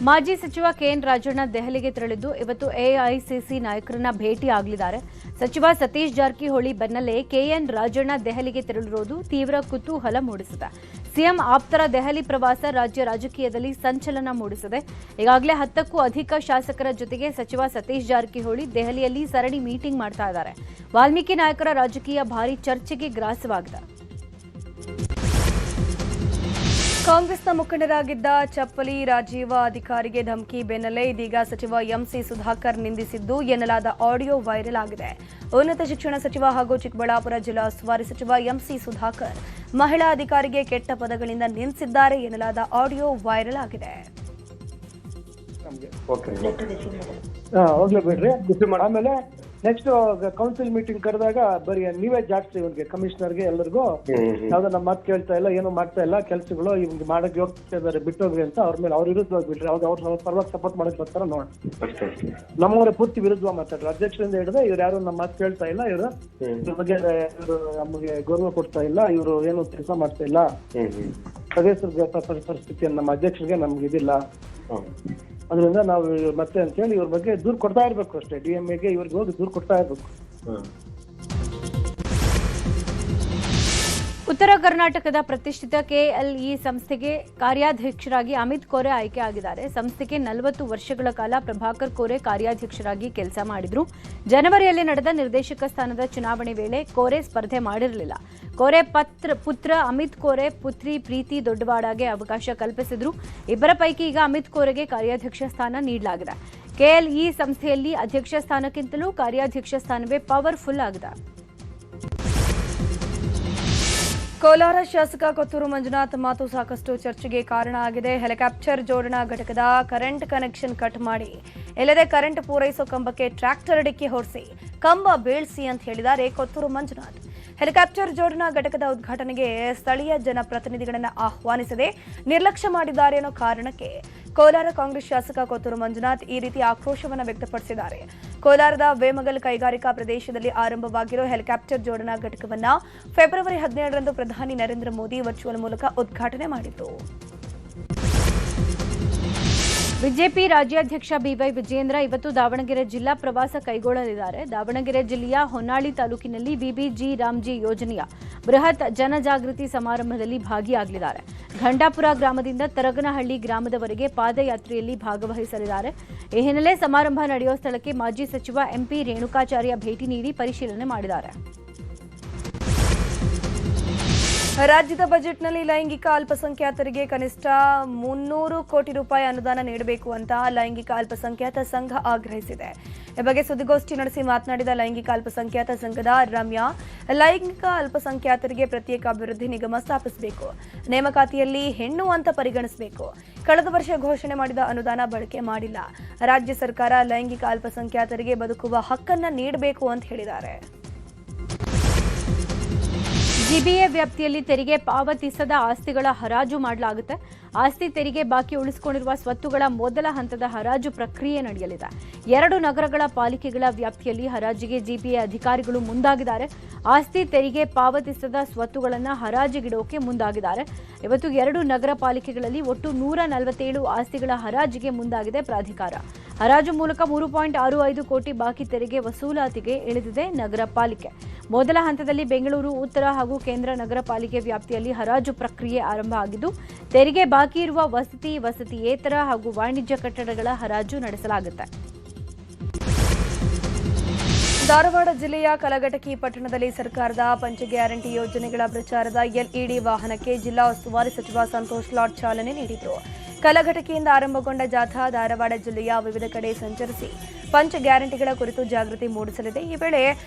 ಮಾಜಿ ಸಚಿವ KN ರಾಜಣ್ಣ ದೆಹಲಿಗೆ ತೆರಳಿದ್ದು ಇವತ್ತು AICC ನಾಯಕರನ್ನ ಭೇಟಿ ಆಗಲಿದ್ದಾರೆ. ಸಚಿವ ಸತೀಶ್ ಜಾರಕಿಹೊಳಿ ಬೆನ್ನಲ್ಲೇ KN ರಾಜಣ್ಣ ದೆಹಲಿಗೆ ತೆರಳಿರುವುದು ತೀವ್ರ ಕುತೂಹಲ ಮೂಡಿಸಿದೆ. ಸಿಎಂ ಆಪ್ತರ ದೆಹಲಿ ಪ್ರವಾಸ ರಾಜ್ಯ ರಾಜಕೀಯದಲ್ಲಿ ಸಂಚಲನ ಮೂಡಿಸಿದೆ. ಈಗಾಗಲೇ 10ಕ್ಕೂ ಅಧಿಕ ಶಾಸಕರ ಜೊತೆಗೆ ಸಚಿವ ಸತೀಶ್ ಜಾರಕಿಹೊಳಿ ದೆಹಲಿಯಲ್ಲಿ ಸರಣಿ ಮೀಟಿಂಗ್ ಮಾಡ್ತಾ ಇದ್ದಾರೆ. ವಾಲ್ಮೀಕಿ ನಾಯಕರ ರಾಜಕೀಯ ಭಾರೀ ಚರ್ಚೆಗೆ ಗ್ರಾಸವಾಗಿದೆ. ಕಾಂಗ್ರೆಸ್ನ ಮುಖಂಡರಾಗಿದ್ದ ಚಪ್ಪಲಿ ರಾಜೀವ ಅಧಿಕಾರಿಗೆ ಧಮಕಿ ಬೆನ್ನಲ್ಲೇ ಇದೀಗ ಸಚಿವ MC ಸುಧಾಕರ್ ನಿಂದಿಸಿದ್ದು ಎನ್ನಲಾದ ಆಡಿಯೋ ವೈರಲ್ ಆಗಿದೆ. ಉನ್ನತ ಶಿಕ್ಷಣ ಸಚಿವ ಹಾಗೂ ಚಿಕ್ಕಬಳ್ಳಾಪುರ ಜಿಲ್ಲಾ ಉಸ್ತುವಾರಿ ಸಚಿವ MC ಸುಧಾಕರ್ ಮಹಿಳಾ ಅಧಿಕಾರಿಗೆ ಕೆಟ್ಟ ಪದಗಳಿಂದ ನಿಂದಿಸಿದ್ದಾರೆ ಎನ್ನಲಾದ ಆಡಿಯೋ ವೈರಲ್ ಆಗಿದೆ. ಆಮೇಲೆ ನೆಕ್ಸ್ಟ್ ಕೌನ್ಸಿಲ್ ಮೀಟಿಂಗ್ ಕರೆದಾಗ ಬರೀ ನೀವೇ ಜಾಸ್ತಿ ಇವನ್ಗೆ ಕಮಿಷನರ್ಗೆ ಎಲ್ಲರಿಗೂ ಯಾವ್ದೋ ನಮ್ಮ ಮಾತು ಕೇಳ್ತಾ ಇಲ್ಲ, ಏನು ಮಾಡ್ತಾ ಇಲ್ಲ, ಕೆಲಸಗಳು ಇವ್ಗೆ ಮಾಡಕ್ ಹೋಗ್ತಾ ಇದಾರೆ, ಬಿಟ್ಟೋಗ್ರಿ ಅಂತ ಅವ್ರ ಮೇಲೆ ಅವ್ರ ವಿರುದ್ಧವಾಗಿ ಬಿಡ್ರಿ. ಅವ್ರ ಪರವಾಗಿ ಸಪೋರ್ಟ್ ಮಾಡಕ್ ಬರ್ತಾರ ನೋಡ. ನಮ್ಮವರೇ ಪೂರ್ತಿ ವಿರುದ್ಧವಾಗಿ ಮಾತಾಡ್ರಿ. ಅಧ್ಯಕ್ಷರಿಂದ ಹಿಡಿದ್ರೆ ಇವ್ರು ಯಾರು ನಮ್ಮ ಮಾತು ಕೇಳ್ತಾ ಇಲ್ಲ, ಇವ್ರ ಬಗ್ಗೆ ಇವರು ನಮಗೆ ಗೌರವ ಕೊಡ್ತಾ ಇಲ್ಲ, ಇವರು ಏನು ಕೆಲಸ ಮಾಡ್ತಾ ಇಲ್ಲ, ಸದಸ್ಯರ ಪರಿಸ್ಥಿತಿಯನ್ನು ನಮ್ಮ ಅಧ್ಯಕ್ಷರಿಗೆ ನಮ್ಗೆ ಇದಿಲ್ಲ, ಅದರಿಂದ ನಾವು ಮತ್ತೆ ಅಂತೇಳಿ ಇವ್ರ ಬಗ್ಗೆ ದೂರು ಕೊಡ್ತಾ ಇರ್ಬೇಕು ಅಷ್ಟೇ. DMAಗೆ ಇವ್ರಿಗೆ ಹೋಗಿ ದೂರು ಕೊಡ್ತಾ ಇರ್ಬೇಕು. ಉತ್ತರ ಕರ್ನಾಟಕದ ಪ್ರತಿಷ್ಠಿತ KLE ಸಂಸ್ಥೆಗೆ ಕಾರ್ಯಾಧ್ಯಕ್ಷರಾಗಿ ಅಮಿತ್ ಕೋರೆ ಆಯ್ಕೆ ಆಗಿದ್ದಾರೆ. ಸಂಸ್ಥೆಗೆ 40 ವರ್ಷಗಳ ಕಾಲ ಪ್ರಭಾಕರ್ ಕೋರೆ ಕಾರ್ಯಾಧ್ಯಕ್ಷರಾಗಿ ಕೆಲಸ ಮಾಡಿದ್ರು. ಜನವರಿಯಲ್ಲಿ ನಡೆದ ನಿರ್ದೇಶಕ ಸ್ಥಾನದ ಚುನಾವಣೆ ವೇಳೆ ಕೋರೆ ಸ್ಪರ್ಧೆ ಮಾಡಿರಲಿಲ್ಲ. ಕೋರೆ ಪುತ್ರ ಅಮಿತ್ ಕೋರೆ ಪುತ್ರಿ ಪ್ರೀತಿ ದೊಡ್ಡವಾಡಗೆ ಅವಕಾಶ ಕಲ್ಪಿಸಿದ್ರು. ಇಬ್ಬರ ಪೈಕಿ ಈಗ ಅಮಿತ್ ಕೋರೆಗೆ ಕಾರ್ಯಾಧ್ಯಕ್ಷ ಸ್ಥಾನ ನೀಡಲಾಗಿದೆ. KLE ಸಂಸ್ಥೆಯಲ್ಲಿ ಅಧ್ಯಕ್ಷ ಸ್ಥಾನಕ್ಕಿಂತಲೂ ಕಾರ್ಯಾಧ್ಯಕ್ಷ ಸ್ಥಾನವೇ ಪವರ್ಫುಲ್ ಆಗಿದೆ. ಕೋಲಾರ ಶಾಸಕ ಕೊತ್ತೂರು ಮಂಜುನಾಥ್ ಮಾತು ಸಾಕಷ್ಟು ಚರ್ಚೆಗೆ ಕಾರಣ ಆಗಿದೆ. ಹೆಲಿಕಾಪ್ಟರ್ ಜೋಡಣಾ ಘಟಕದ ಕರೆಂಟ್ ಕನೆಕ್ಷನ್ ಕಟ್ ಮಾಡಿ ಇಲ್ಲದೆ ಕರೆಂಟ್ ಪೂರೈಸೋ ಕಂಬಕ್ಕೆ ಟ್ರ್ಯಾಕ್ಟರ್ ಡಿಕ್ಕಿ ಹೊರಿಸಿ ಕಂಬ ಬೀಳ್ಸಿ ಅಂತ ಹೇಳಿದ್ದಾರೆ ಕೊತ್ತೂರು ಮಂಜುನಾಥ್. ಹೆಲಿಕಾಪ್ಟರ್ ಜೋಡಣಾ ಘಟಕದ ಉದ್ಘಾಟನೆಗೆ ಸ್ಥಳೀಯ ಜನಪ್ರತಿನಿಧಿಗಳನ್ನು ಆಹ್ವಾನಿಸದೆ ನಿರ್ಲಕ್ಷ್ಯ ಮಾಡಿದ್ದಾರೆ ಅನ್ನೋ ಕಾರಣಕ್ಕೆ ಕೋಲಾರ ಕಾಂಗ್ರೆಸ್ ಶಾಸಕ ಕೊತ್ತೂರು ಮಂಜುನಾಥ್ ಈ ರೀತಿ ಆಕ್ರೋಶವನ್ನು ವ್ಯಕ್ತಪಡಿಸಿದ್ದಾರೆ. ಕೋಲಾರದ ವೇಮಗಲ್ ಕೈಗಾರಿಕಾ ಪ್ರದೇಶದಲ್ಲಿ ಆರಂಭವಾಗಿರುವ ಹೆಲಿಕಾಪ್ಟರ್ ಜೋಡಣಾ ಘಟಕವನ್ನು ಫೆಬ್ರವರಿ 17ರಂದು ಪ್ರಧಾನಿ ನರೇಂದ್ರ ಮೋದಿ ವರ್ಚುವಲ್ ಮೂಲಕ ಉದ್ಘಾಟನೆ ಮಾಡಿತು. ಬಿಜೆಪಿ ರಾಜ್ಯಾಧ್ಯಕ್ಷ ಬಿವೈ ವಿಜಯೇಂದ್ರ ಇವತ್ತು ದಾವಣಗೆರೆ ಜಿಲ್ಲಾ ಪ್ರವಾಸ ಕೈಗೊಳ್ಳಲಿದ್ದಾರೆ. ದಾವಣಗೆರೆ ಜಿಲ್ಲೆಯ ಹೊನ್ನಾಳಿ ತಾಲೂಕಿನಲ್ಲಿ ಬಿಬಿಜಿ ರಾಮ್ಜಿ ಯೋಜನೆಯ ಬೃಹತ್ ಜನಜಾಗೃತಿ ಸಮಾರಂಭದಲ್ಲಿ ಭಾಗಿಯಾಗಲಿದ್ದಾರೆ. ಘಂಟಾಪುರ ಗ್ರಾಮದಿಂದ ತರಗನಹಳ್ಳಿ ಗ್ರಾಮದವರೆಗೆ ಪಾದಯಾತ್ರೆಯಲ್ಲಿ ಭಾಗವಹಿಸಲಿದ್ದಾರೆ. ಈ ಹಿನ್ನೆಲೆ ಸಮಾರಂಭ ನಡೆಯುವ ಸ್ಥಳಕ್ಕೆ ಮಾಜಿ ಸಚಿವ ಎಂಪಿ ರೇಣುಕಾಚಾರ್ಯ ಭೇಟಿ ನೀಡಿ ಪರಿಶೀಲನೆ ಮಾಡಿದ್ದಾರೆ. ರಾಜ್ಯದ ಬಜೆಟ್ನಲ್ಲಿ ಲೈಂಗಿಕ ಅಲ್ಪಸಂಖ್ಯಾತರಿಗೆ ಕನಿಷ್ಠ 300 ಕೋಟಿ ರೂಪಾಯಿ ಅನುದಾನ ನೀಡಬೇಕು ಅಂತ ಲೈಂಗಿಕ ಅಲ್ಪಸಂಖ್ಯಾತ ಸಂಘ ಆಗ್ರಹಿಸಿದೆ. ಈ ಬಗ್ಗೆ ಸುದ್ದಿಗೋಷ್ಠಿ ನಡೆಸಿ ಮಾತನಾಡಿದ ಲೈಂಗಿಕ ಅಲ್ಪಸಂಖ್ಯಾತ ಸಂಘದ ರಮ್ಯಾ, ಲೈಂಗಿಕ ಅಲ್ಪಸಂಖ್ಯಾತರಿಗೆ ಪ್ರತ್ಯೇಕ ಅಭಿವೃದ್ಧಿ ನಿಗಮ ಸ್ಥಾಪಿಸಬೇಕು, ನೇಮಕಾತಿಯಲ್ಲಿ ಹೆಣ್ಣು ಅಂತ ಪರಿಗಣಿಸಬೇಕು. ಕಳೆದ ವರ್ಷ ಘೋಷಣೆ ಮಾಡಿದ ಅನುದಾನ ಬಳಕೆ ಮಾಡಿಲ್ಲ. ರಾಜ್ಯ ಸರ್ಕಾರ ಲೈಂಗಿಕ ಅಲ್ಪಸಂಖ್ಯಾತರಿಗೆ ಬದುಕುವ ಹಕ್ಕನ್ನ ನೀಡಬೇಕು ಅಂತ ಹೇಳಿದ್ದಾರೆ. ಜಿಬಿಎ ವ್ಯಾಪ್ತಿಯಲ್ಲಿ ತೆರಿಗೆ ಪಾವತಿಸದ ಆಸ್ತಿಗಳ ಹರಾಜು ಮಾಡಲಾಗುತ್ತೆ. ಆಸ್ತಿ ತೆರಿಗೆ ಬಾಕಿ ಉಳಿಸಿಕೊಂಡಿರುವ ಸ್ವತ್ತುಗಳ ಮೊದಲ ಹಂತದ ಹರಾಜು ಪ್ರಕ್ರಿಯೆ ನಡೆಯಲಿದೆ. 2 ನಗರಗಳ ಪಾಲಿಕೆಗಳ ವ್ಯಾಪ್ತಿಯಲ್ಲಿ ಹರಾಜಿಗೆ ಜಿಬಿಎ ಅಧಿಕಾರಿಗಳು ಮುಂದಾಗಿದ್ದಾರೆ. ಆಸ್ತಿ ತೆರಿಗೆ ಪಾವತಿಸದ ಸ್ವತ್ತುಗಳನ್ನು ಹರಾಜಿಗಿಡೋಕೆ ಮುಂದಾಗಿದ್ದಾರೆ. ಇವತ್ತು 2 ನಗರ ಪಾಲಿಕೆಗಳಲ್ಲಿ ಒಟ್ಟು 147 ಆಸ್ತಿಗಳ ಹರಾಜಿಗೆ ಮುಂದಾಗಿದೆ ಪ್ರಾಧಿಕಾರ. ಹರಾಜು ಮೂಲಕ 3.65 ಕೋಟಿ ಬಾಕಿ ತೆರಿಗೆ ವಸೂಲಾತಿಗೆ ಇಳಿದಿದೆ ನಗರ ಪಾಲಿಕೆ. ಮೊದಲ ಹಂತದಲ್ಲಿ ಬೆಂಗಳೂರು ಉತ್ತರ ಹಾಗೂ ಕೇಂದ್ರ ನಗರ ಪಾಲಿಕೆ ವ್ಯಾಪ್ತಿಯಲ್ಲಿ ಹರಾಜು ಪ್ರಕ್ರಿಯೆ ಆರಂಭ ಆಗಿದ್ದು, ತೆರಿಗೆ ಬಾಕಿ ಇರುವ ವಸತಿಯೇತರ ಹಾಗೂ ವಾಣಿಜ್ಯ ಕಟ್ಟಡಗಳ ಹರಾಜು ನಡೆಸಲಾಗುತ್ತೆ. ಧಾರವಾಡ ಜಿಲ್ಲೆಯ ಕಲಘಟಕಿ ಪಟ್ಟಣದಲ್ಲಿ ಸರ್ಕಾರದ ಪಂಚ ಗ್ಯಾರಂಟಿ ಯೋಜನೆಗಳ ಪ್ರಚಾರದ ಎಲ್ಇಡಿ ವಾಹನಕ್ಕೆ ಜಿಲ್ಲಾ ಉಸ್ತುವಾರಿ ಸಚಿವ ಸಂತೋಷ್ ಲಾಡ್ ಚಾಲನೆ ನೀಡಿದರು. ಕಲಘಟಕಿಯಿಂದ ಆರಂಭಗೊಂಡ ಜಾಥಾ ಧಾರವಾಡ ಜಿಲ್ಲೆಯ ವಿವಿಧ ಕಡೆ ಸಂಚರಿಸಿ ಪಂಚ ಗ್ಯಾರಂಟಿಗಳ ಕುರಿತು ಜಾಗೃತಿ ಮೂಡಿಸಲಿದೆ. ಈ ವೇಳೆ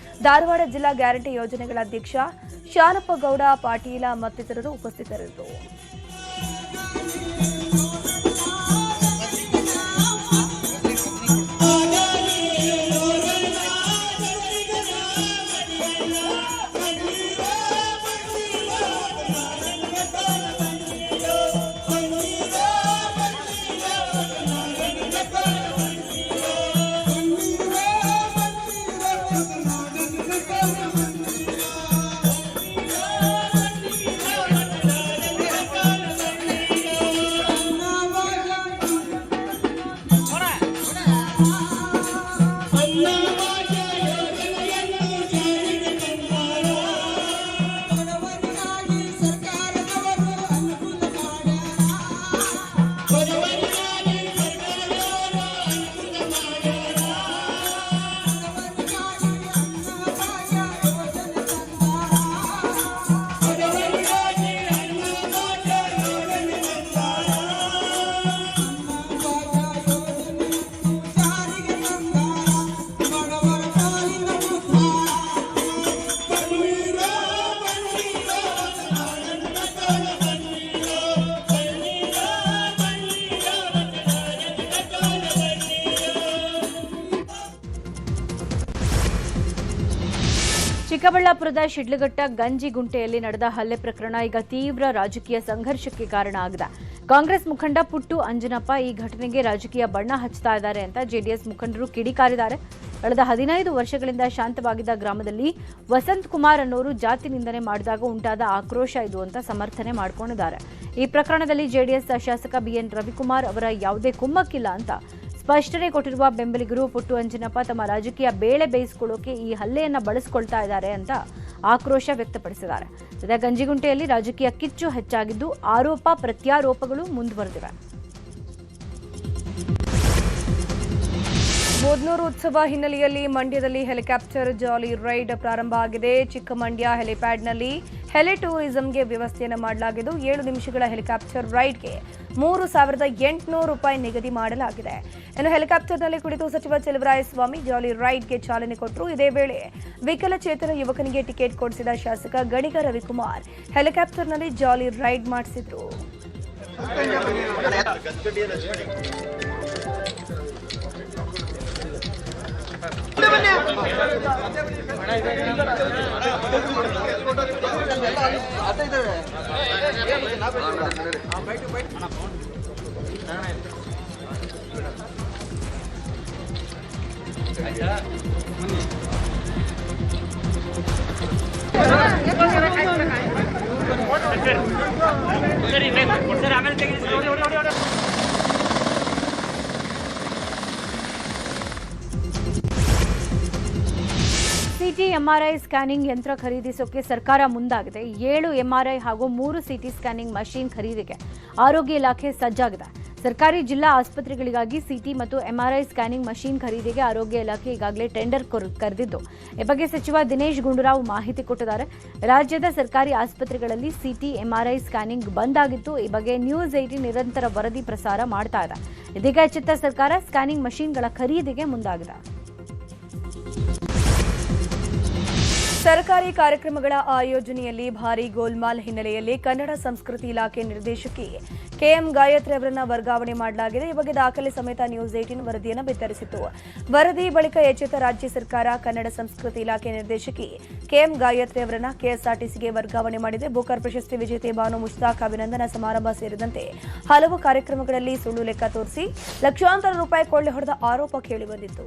ಧಾರವಾಡ ಜಿಲ್ಲಾ ಗ್ಯಾರಂಟಿ ಯೋಜನೆಗಳ ಅಧ್ಯಕ್ಷ ಶಾನಪ್ಪಗೌಡ ಪಾಟೀಲ ಮತ್ತಿತರರು ಉಪಸ್ಥಿತರಿದ್ದರು. ಚಿಕ್ಕಬಳ್ಳಾಪುರದ ಶಿಡ್ಲಘಟ್ಟ ಗಂಜಿಗುಂಟೆಯಲ್ಲಿ ನಡೆದ ಹಲ್ಲೆ ಪ್ರಕರಣ ಈಗ ತೀವ್ರ ರಾಜಕೀಯ ಸಂಘರ್ಷಕ್ಕೆ ಕಾರಣ ಆಗಿದೆ. ಕಾಂಗ್ರೆಸ್ ಮುಖಂಡ ಪುಟ್ಟು ಅಂಜನಪ್ಪ ಈ ಘಟನೆಗೆ ರಾಜಕೀಯ ಬಣ್ಣ ಹಚ್ಚುತ್ತಾ ಇದ್ದಾರೆ ಅಂತ ಜೆಡಿಎಸ್ ಮುಖಂಡರು ಕಿಡಿಕಾರಿದ್ದಾರೆ. ಕಳೆದ 15 ವರ್ಷಗಳಿಂದ ಶಾಂತವಾಗಿದ್ದ ಗ್ರಾಮದಲ್ಲಿ ವಸಂತ್ ಕುಮಾರ್ ಅನ್ನೋರು ಜಾತಿ ನಿಂದನೆ ಮಾಡಿದಾಗ ಉಂಟಾದ ಆಕ್ರೋಶ ಇದು ಅಂತ ಸಮರ್ಥನೆ ಮಾಡಿಕೊಂಡಿದ್ದಾರೆ. ಈ ಪ್ರಕರಣದಲ್ಲಿ ಜೆಡಿಎಸ್ ಶಾಸಕ ಬಿಎನ್ ರವಿಕುಮಾರ್ ಅವರ ಯಾವುದೇ ಕುಮ್ಮಕ್ಕಿಲ್ಲ ಅಂತ ಸ್ಪಷ್ಟನೆ ಕೊಟ್ಟಿರುವ ಬೆಂಬಲಿಗರು ಪುಟ್ಟು ಅಂಜನಪ್ಪ ತಮ್ಮ ರಾಜಕೀಯ ಬೇಳೆ ಬೇಯಿಸಿಕೊಳ್ಳೋಕೆ ಈ ಹಲ್ಲೆಯನ್ನ ಬಳಸಿಕೊಳ್ತಾ ಇದ್ದಾರೆ ಅಂತ ಆಕ್ರೋಶ ವ್ಯಕ್ತಪಡಿಸಿದ್ದಾರೆ. ಸದ್ಯ ಗಂಜಿಗುಂಟೆಯಲ್ಲಿ ರಾಜಕೀಯ ಕಿಚ್ಚು ಹೆಚ್ಚಾಗಿದ್ದು ಆರೋಪ ಪ್ರತ್ಯಾರೋಪಗಳು ಮುಂದುವರೆದಿವೆ. ಬೂದ್ನೂರು ಉತ್ಸವ ಹಿನ್ನೆಲೆಯಲ್ಲಿ ಮಂಡ್ಯದಲ್ಲಿ ಹೆಲಿಕಾಪ್ಟರ್ ಜಾಲಿ ರೈಡ್ ಪ್ರಾರಂಭ ಆಗಿದೆ. ಚಿಕ್ಕಮಂಡ್ಯ ಹೆಲಿಪ್ಯಾಡ್ನಲ್ಲಿ ಹೆಲಿ ಟೂರಿಸಂಗೆ ವ್ಯವಸ್ಥೆಯನ್ನು ಮಾಡಲಾಗಿದ್ದು 7 ನಿಮಿಷಗಳ ಹೆಲಿಕಾಪ್ಟರ್ ರೈಡ್ಗೆ 3,800 ರೂಪಾಯಿ ನಿಗದಿ ಮಾಡಲಾಗಿದೆ. ಇನ್ನು ಹೆಲಿಕಾಪ್ಟರ್ನಲ್ಲಿ ಕುಳಿತು ಸಚಿವ ಚೆಲುವರಾಯಸ್ವಾಮಿ ಜಾಲಿ ರೈಡ್ಗೆ ಚಾಲನೆ ಕೊಟ್ಟರು. ಇದೇ ವೇಳೆ ವಿಕಲಚೇತನ ಯುವಕನಿಗೆ ಟಿಕೆಟ್ ಕೊಡಿಸಿದ ಶಾಸಕ ಗಣಿಗ ರವಿಕುಮಾರ್ ಹೆಲಿಕಾಪ್ಟರ್ನಲ್ಲಿ ಜಾಲಿ ರೈಡ್ ಮಾಡಿಸಿದ್ರು. ಸಿಟಿ ಎಂಆರ್ಐ ಸ್ಕ್ಯಾನಿಂಗ್ ಯಂತ್ರ ಖರೀದಿಸೋಕೆ ಸರ್ಕಾರ ಮುಂದಾಗಿದೆ. 7 ಎಂಆರ್ಐ ಹಾಗೂ 3 ಸಿಟಿ ಸ್ಕ್ಯಾನಿಂಗ್ ಮಷೀನ್ ಖರೀದಿಗೆ ಆರೋಗ್ಯ ಇಲಾಖೆ ಸಜ್ಜಾಗಿದೆ. ಸರ್ಕಾರಿ ಜಿಲ್ಲಾ ಆಸ್ಪತ್ರೆಗಳಿಗಾಗಿ ಸಿಟಿ ಮತ್ತು ಎಂಆರ್ಐ ಸ್ಕ್ಯಾನಿಂಗ್ ಮಷೀನ್ ಖರೀದಿಗೆ ಆರೋಗ್ಯ ಇಲಾಖೆ ಈಗಾಗಲೇ ಟೆಂಡರ್ ಕರೆದಿದ್ದು, ಈ ಬಗ್ಗೆ ಸಚಿವ ದಿನೇಶ್ ಗುಂಡೂರಾವ್ ಮಾಹಿತಿ ಕೊಟ್ಟಿದ್ದಾರೆ. ರಾಜ್ಯದ ಸರ್ಕಾರಿ ಆಸ್ಪತ್ರೆಗಳಲ್ಲಿ ಸಿಟಿ ಎಂಆರ್ಐ ಸ್ಕ್ಯಾನಿಂಗ್ ಬಂದ್ ಆಗಿತ್ತು. ಈ ಬಗ್ಗೆ ನ್ಯೂಸ್ 18 ನಿರಂತರ ವರದಿ ಪ್ರಸಾರ ಮಾಡ್ತಾ ಇದೆ. ಇದೀಗ ಎಚ್ಚೆತ್ತ ಸರ್ಕಾರ ಸ್ಕ್ಯಾನಿಂಗ್ ಮಷೀನ್ಗಳ ಖರೀದಿಗೆ ಮುಂದಾಗಿದೆ. ಸರ್ಕಾರಿ ಕಾರ್ಯಕ್ರಮಗಳ ಆಯೋಜನೆಯಲ್ಲಿ ಭಾರೀ ಗೋಲ್ಮಾಲ್ ಹಿನ್ನೆಲೆಯಲ್ಲಿ ಕನ್ನಡ ಸಂಸ್ಕೃತಿ ಇಲಾಖೆ ನಿರ್ದೇಶಕಿ ಕೆಎಂ ಗಾಯತ್ರಿ ಅವರನ್ನು ವರ್ಗಾವಣೆ ಮಾಡಲಾಗಿದೆ. ಈ ಬಗ್ಗೆ ದಾಖಲೆ ಸಮೇತ ನ್ಯೂಸ್ 18 ವರದಿಯನ್ನು ಬಿತ್ತರಿಸಿತು. ವರದಿ ಬಳಿಕ ಎಚ್ಚೆತ್ತ ರಾಜ್ಯ ಸರ್ಕಾರ ಕನ್ನಡ ಸಂಸ್ಕೃತಿ ಇಲಾಖೆ ನಿರ್ದೇಶಕಿ ಕೆಎಂ ಗಾಯತ್ರಿ ಅವರನ್ನು ಕೆಎಸ್ಆರ್ಟಿಸಿಗೆ ವರ್ಗಾವಣೆ ಮಾಡಿದೆ. ಬೂಕರ್ ಪ್ರಶಸ್ತಿ ವಿಜೇತೆ ಬಾನು ಮುಷ್ತಾಕ್ ಅಭಿನಂದನಾ ಸಮಾರಂಭ ಸೇರಿದಂತೆ ಹಲವು ಕಾರ್ಯಕ್ರಮಗಳಲ್ಲಿ ಸುಳ್ಳು ಲೆಕ್ಕ ತೋರಿಸಿ ಲಕ್ಷಾಂತರ ರೂಪಾಯಿ ಕೊಳ್ಳೆ ಹೊಡೆದ ಆರೋಪ ಕೇಳಿಬಂದಿತ್ತು.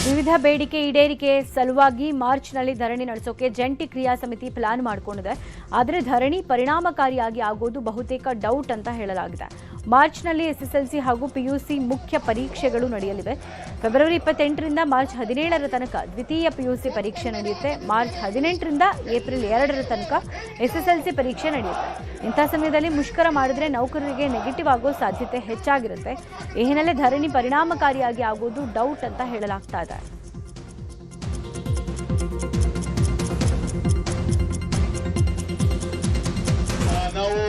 ವಿವಿಧ ಬೇಡಿಕೆ ಈಡೇರಿಕೆ ಸಲುವಾಗಿ ಮಾರ್ಚ್ನಲ್ಲಿ ಧರಣಿ ನಡೆಸೋಕೆ ಜಂಟಿ ಕ್ರಿಯಾ ಸಮಿತಿ ಪ್ಲಾನ್ ಮಾಡಿಕೊಂಡಿದೆ. ಆದರೆ ಧರಣಿ ಪರಿಣಾಮಕಾರಿಯಾಗಿ ಆಗೋದು ಬಹುತೇಕ ಡೌಟ್ ಅಂತ ಹೇಳಲಾಗಿದೆ. ಮಾರ್ಚ್ನಲ್ಲಿ ಎಸ್ಎಸ್ಎಲ್ಸಿ ಹಾಗೂ ಪಿಯುಸಿ ಮುಖ್ಯ ಪರೀಕ್ಷೆಗಳು ನಡೆಯಲಿವೆ. ಫೆಬ್ರವರಿ 28ರಿಂದ ಮಾರ್ಚ್ 17ರ ತನಕ ದ್ವಿತೀಯ ಪಿಯುಸಿ ಪರೀಕ್ಷೆ ನಡೆಯುತ್ತೆ. ಮಾರ್ಚ್ 18ರಿಂದ ಏಪ್ರಿಲ್ 2ರ ತನಕ ಎಸ್ಎಸ್ಎಲ್ಸಿ ಪರೀಕ್ಷೆ ನಡೆಯುತ್ತೆ. ಇಂಥ ಸಮಯದಲ್ಲಿ ಮುಷ್ಕರ ಮಾಡಿದ್ರೆ ನೌಕರರಿಗೆ ನೆಗೆಟಿವ್ ಆಗೋ ಸಾಧ್ಯತೆ ಹೆಚ್ಚಾಗಿರುತ್ತೆ. ಈ ಹಿನ್ನೆಲೆ ಧರಣಿ ಪರಿಣಾಮಕಾರಿಯಾಗಿ ಆಗೋದು ಡೌಟ್ ಅಂತ ಹೇಳಲಾಗ್ತಾ ಇದೆ. ನಾವು